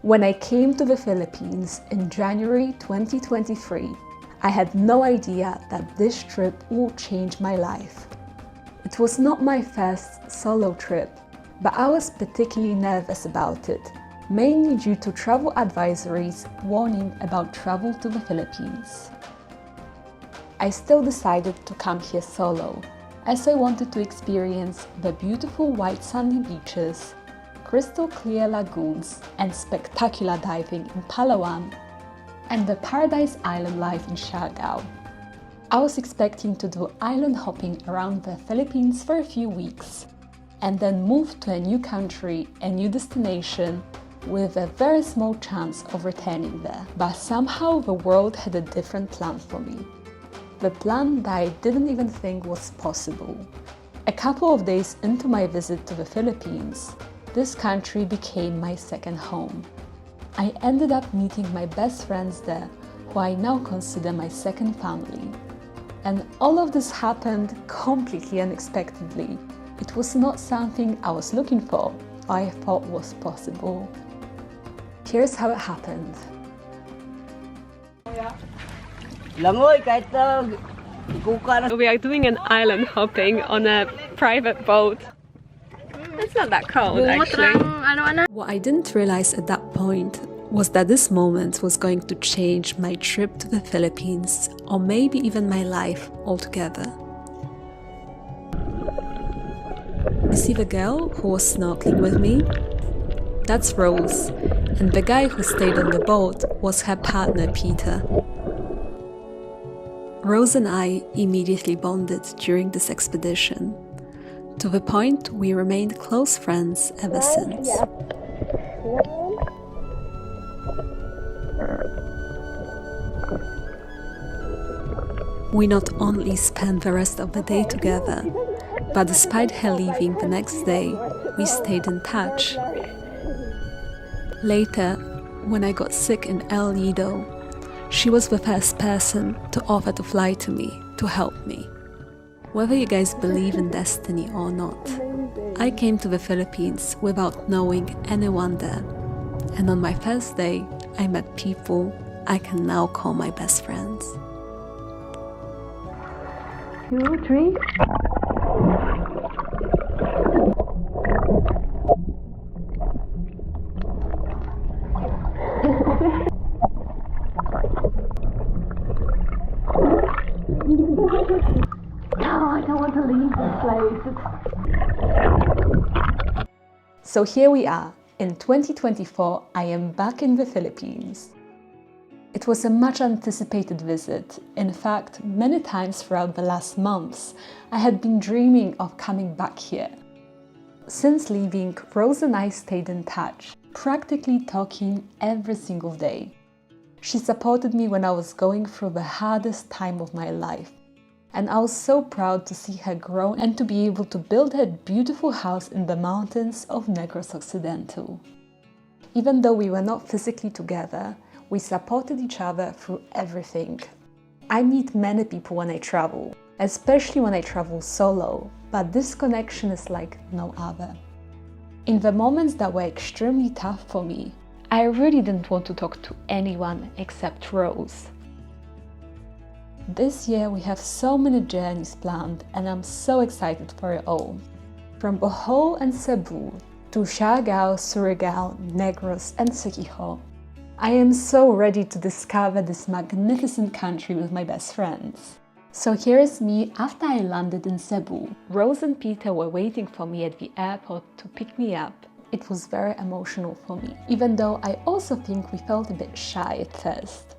When I came to the Philippines in January 2023, I had no idea that this trip would change my life. It was not my first solo trip, but I was particularly nervous about it, mainly due to travel advisories warning about travel to the Philippines. I still decided to come here solo, as I wanted to experience the beautiful white sandy beaches, crystal clear lagoons and spectacular diving in Palawan, and the paradise island life in Siargao. I was expecting to do island hopping around the Philippines for a few weeks, and then move to a new country, a new destination, with a very small chance of returning there. But somehow the world had a different plan for me. The plan that I didn't even think was possible. A couple of days into my visit to the Philippines, this country became my second home. I ended up meeting my best friends there, who I now consider my second family. And all of this happened completely unexpectedly. It was not something I was looking for, or I thought was possible. Here's how it happened. We are doing an island hopping on a private boat. It's not that cold, actually. What I didn't realize at that point was that this moment was going to change my trip to the Philippines, or maybe even my life altogether. You see the girl who was snorkeling with me? That's Rose, and the guy who stayed on the boat was her partner Peter. Rose and I immediately bonded during this expedition, to the point we remained close friends ever since. We not only spent the rest of the day together, but despite her leaving the next day, we stayed in touch. Later, when I got sick in El Nido, she was the first person to offer to fly to me to help me. Whether you guys believe in destiny or not, I came to the Philippines without knowing anyone there, and on my first day, I met people I can now call my best friends. 2, 3. So here we are. In 2024, I am back in the Philippines. It was a much anticipated visit. In fact, many times throughout the last months, I had been dreaming of coming back here. Since leaving, Rose and I stayed in touch, practically talking every single day. She supported me when I was going through the hardest time of my life. And I was so proud to see her grow and to be able to build her beautiful house in the mountains of Negros Occidental. Even though we were not physically together, we supported each other through everything. I meet many people when I travel, especially when I travel solo, but this connection is like no other. In the moments that were extremely tough for me, I really didn't want to talk to anyone except Rose. This year we have so many journeys planned and I'm so excited for it all. From Bohol and Cebu to Siargao, Surigao, Negros and Siquijor. I am so ready to discover this magnificent country with my best friends. So here is me after I landed in Cebu. Rose and Peter were waiting for me at the airport to pick me up. It was very emotional for me, even though I also think we felt a bit shy at first.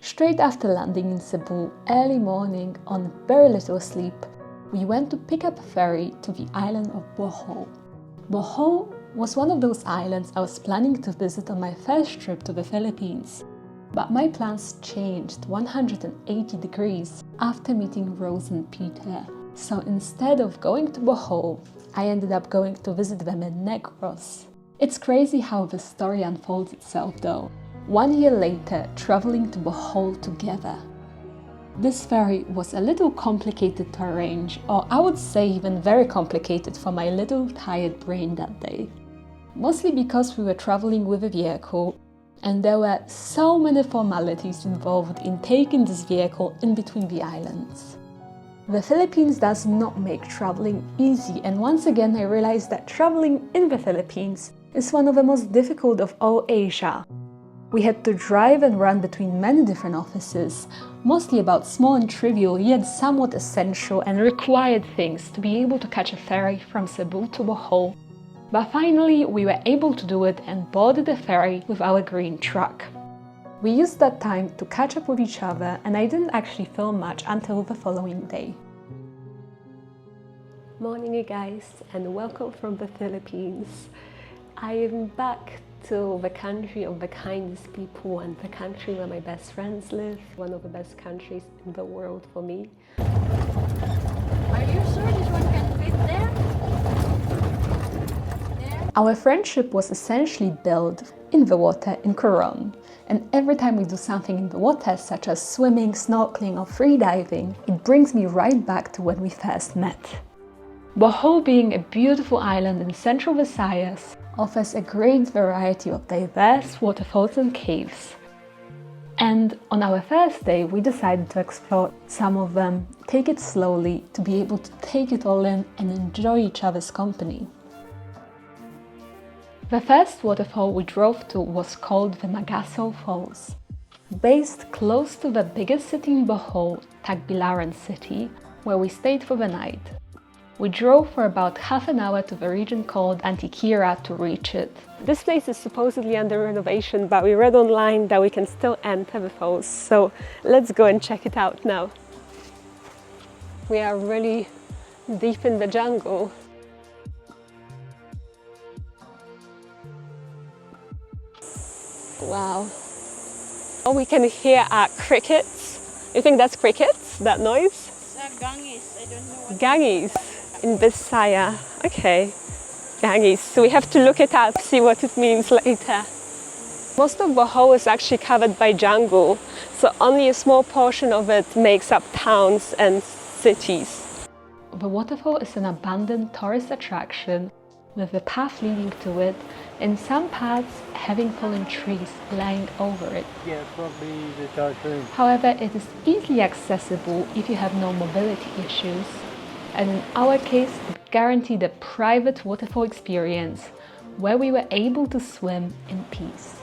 Straight after landing in Cebu, early morning, on very little sleep, we went to pick up a ferry to the island of Bohol. Bohol was one of those islands I was planning to visit on my first trip to the Philippines. But my plans changed 180 degrees after meeting Rose and Peter. So instead of going to Bohol, I ended up going to visit them in Negros. It's crazy how the story unfolds itself though. 1 year later, traveling to Bohol together. This ferry was a little complicated to arrange, or I would say even very complicated for my little tired brain that day. Mostly because we were traveling with a vehicle, and there were so many formalities involved in taking this vehicle in between the islands. The Philippines does not make traveling easy, and once again I realized that traveling in the Philippines is one of the most difficult of all Asia. We had to drive and run between many different offices, mostly about small and trivial yet somewhat essential and required things to be able to catch a ferry from Cebu to Bohol. But finally we were able to do it and boarded the ferry with our green truck. We used that time to catch up with each other, and I didn't actually film much until the following day. Morning you guys, and welcome from the Philippines. I am back to the country of the kindest people and the country where my best friends live, one of the best countries in the world for me. Are you sure this one can fit there? Our friendship was essentially built in the water in Coron, and every time we do something in the water, such as swimming, snorkeling or freediving, it brings me right back to when we first met. Bohol, being a beautiful island in central Visayas, offers a great variety of diverse waterfalls and caves. And on our first day, we decided to explore some of them, take it slowly to be able to take it all in and enjoy each other's company. The first waterfall we drove to was called the Magaso Falls. Based close to the biggest city in Bohol, Tagbilaran City, where we stayed for the night. We drove for about half an hour to the region called Antiquera to reach it. This place is supposedly under renovation, but we read online that we can still enter the falls, so let's go and check it out now. We are really deep in the jungle. Wow. All we can hear are crickets. You think that's crickets, that noise? It's gangis. I don't know what. Gangis in Bisaya. Okay. Gangis. So we have to look it up, see what it means later. Most of Bohol is actually covered by jungle, so only a small portion of it makes up towns and cities. The waterfall is an abandoned tourist attraction, with the path leading to it, in some parts having fallen trees lying over it. Yeah, probably the typhoon. However, it is easily accessible if you have no mobility issues, and in our case, it guaranteed a private waterfall experience where we were able to swim in peace.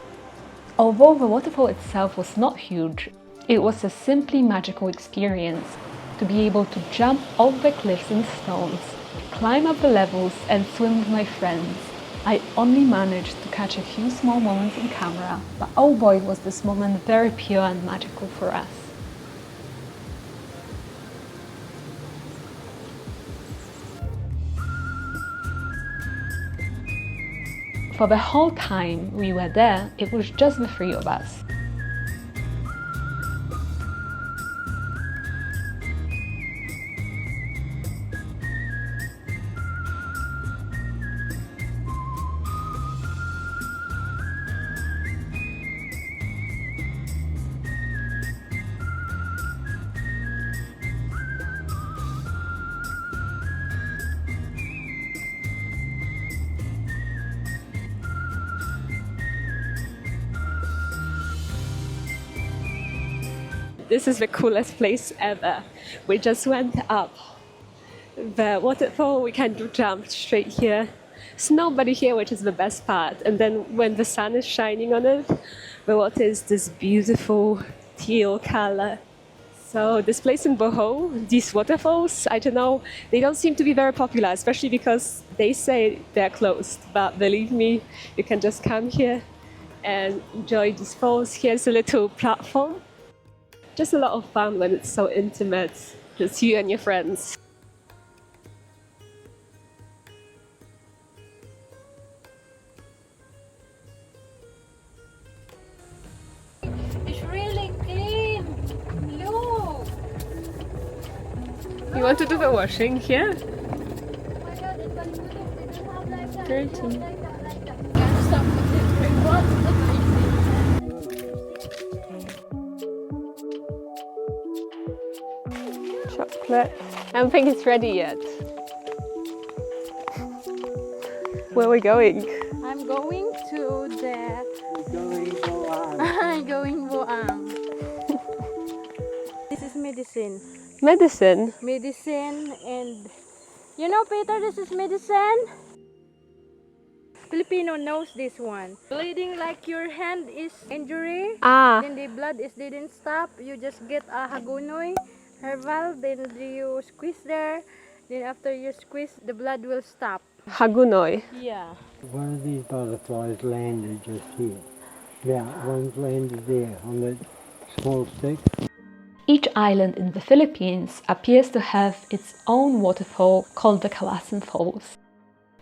Although the waterfall itself was not huge, it was a simply magical experience to be able to jump off the cliffs and stones, climb up the levels and swim with my friends. I only managed to catch a few small moments on camera, but oh boy was this moment very pure and magical for us. For the whole time we were there, it was just the three of us. This is the coolest place ever. We just went up the waterfall, we kind of jumped straight here. There's nobody here, which is the best part. And then when the sun is shining on it, the water is this beautiful teal color. So this place in Bohol, these waterfalls, I don't know, they don't seem to be very popular, especially because they say they're closed. But believe me, you can just come here and enjoy these falls. Here's a little platform. Just a lot of fun when it's so intimate, just you and your friends. You want to do the washing here? Oh my god, in Filipino, they don't have like that. Dirty. Like that. Can't stop it. What's the Chocolate. I don't think it's ready yet. Where are we going? I'm going to the... Going going Boang. This is medicine. Medicine? Medicine and... You know, Peter, this is medicine? Filipino knows this one. Bleeding like your hand is injury. Ah, Then the blood is didn't stop. You just get a hagonoy herbal. Then you squeeze there. Then after you squeeze, the blood will stop. Hagunoy. Yeah. One of these butterflies landed just here. Yeah, one's landed there on that small stick. Each island in the Philippines appears to have its own waterfall called the Kawasan Falls.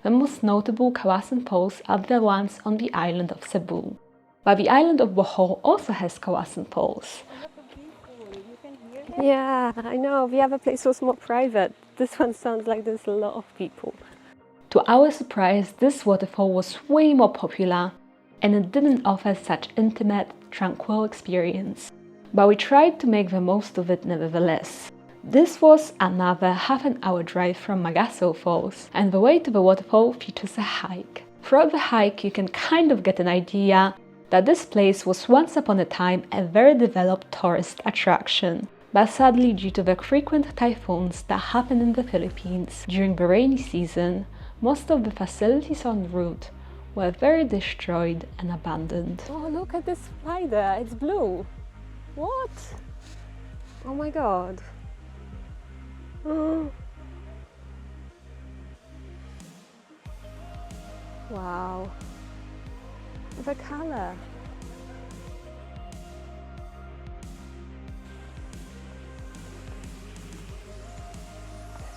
The most notable Kawasan Falls are the ones on the island of Cebu. But the island of Bohol also has Kawasan Falls. Yeah, I know. The other place was more private. This one sounds like there's a lot of people. To our surprise, this waterfall was way more popular and it didn't offer such intimate, tranquil experience. But we tried to make the most of it nevertheless. This was another half-an-hour drive from Magaso Falls, and the way to the waterfall features a hike. Throughout the hike you can kind of get an idea that this place was once upon a time a very developed tourist attraction. But sadly, due to the frequent typhoons that happen in the Philippines during the rainy season, most of the facilities en route were very destroyed and abandoned. Oh, look at this spider. It's blue. What? Oh my god. Oh. Wow. The color.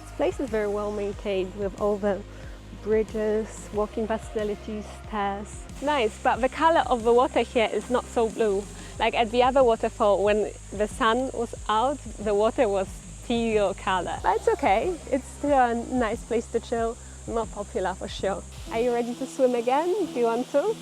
This place is very well maintained with all the bridges, walking facilities, stairs. Nice, but the color of the water here is not so blue. Like at the other waterfall, when the sun was out, the water was teal color. But it's okay. It's still a nice place to chill. More popular for sure. Are you ready to swim again? Do you want to?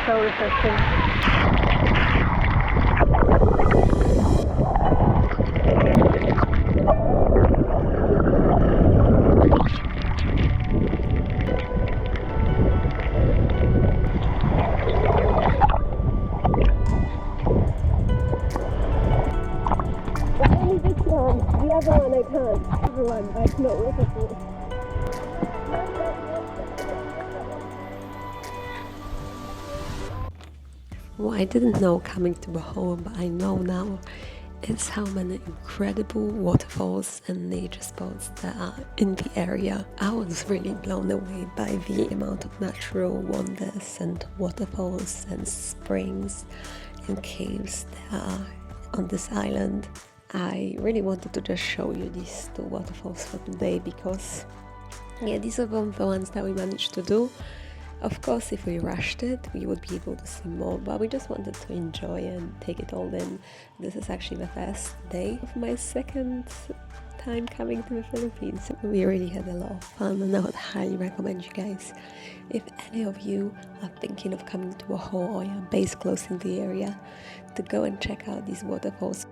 So refreshing. Only this one, the other one I can't. Everyone, I know waterfall. What I didn't know coming to Bohol, but I know now, is how many incredible waterfalls and nature spots there are in the area. I was really blown away by the amount of natural wonders and waterfalls and springs and caves there are on this island. I really wanted to just show you these two waterfalls for today because yeah, these are one of the ones that we managed to do. Of course, if we rushed it, we would be able to see more, but we just wanted to enjoy and take it all in. This is actually the first day of my second time coming to the Philippines. We really had a lot of fun, and I would highly recommend you guys, if any of you are thinking of coming to Bohol or you're based close in the area, to go and check out these waterfalls.